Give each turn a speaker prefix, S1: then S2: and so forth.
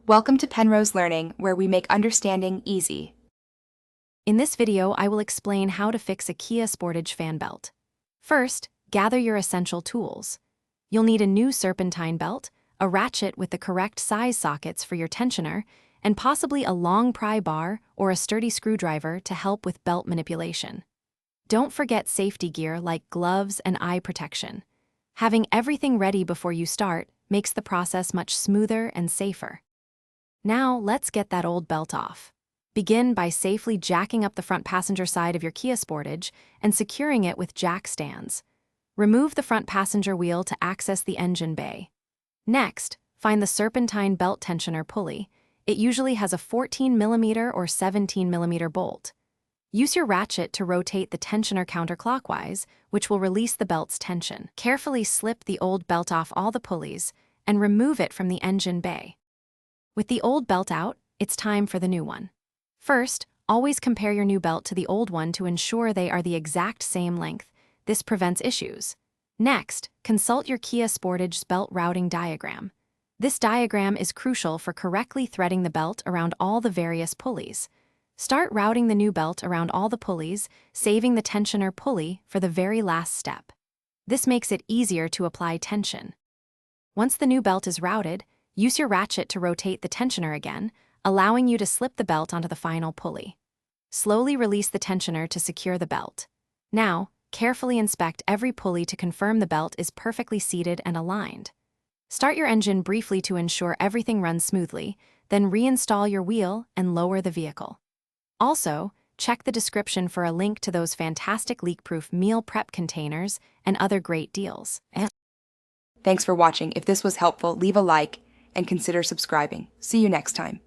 S1: Welcome to Penrose Learning, where we make understanding easy.
S2: In this video, I will explain how to fix a Kia Sportage fan belt. First, gather your essential tools. You'll need a new serpentine belt, a ratchet with the correct size sockets for your tensioner, and possibly a long pry bar or a sturdy screwdriver to help with belt manipulation. Don't forget safety gear like gloves and eye protection. Having everything ready before you start makes the process much smoother and safer. Now, let's get that old belt off. Begin by safely jacking up the front passenger side of your Kia Sportage and securing it with jack stands. Remove the front passenger wheel to access the engine bay. Next, find the serpentine belt tensioner pulley. It usually has a 14mm or 17mm bolt. Use your ratchet to rotate the tensioner counterclockwise, which will release the belt's tension. Carefully slip the old belt off all the pulleys and remove it from the engine bay. With the old belt out, it's time for the new one. First, always compare your new belt to the old one to ensure they are the exact same length. This prevents issues. Next, consult your Kia Sportage's belt routing diagram. This diagram is crucial for correctly threading the belt around all the various pulleys. Start routing the new belt around all the pulleys, saving the tensioner pulley for the very last step. This makes it easier to apply tension. Once the new belt is routed, use your ratchet to rotate the tensioner again, allowing you to slip the belt onto the final pulley. Slowly release the tensioner to secure the belt. Now, carefully inspect every pulley to confirm the belt is perfectly seated and aligned. Start your engine briefly to ensure everything runs smoothly, then reinstall your wheel and lower the vehicle. Also, check the description for a link to those fantastic leak-proof meal prep containers and other great deals.
S1: Thanks for watching. If this was helpful, leave a like and consider subscribing. See you next time.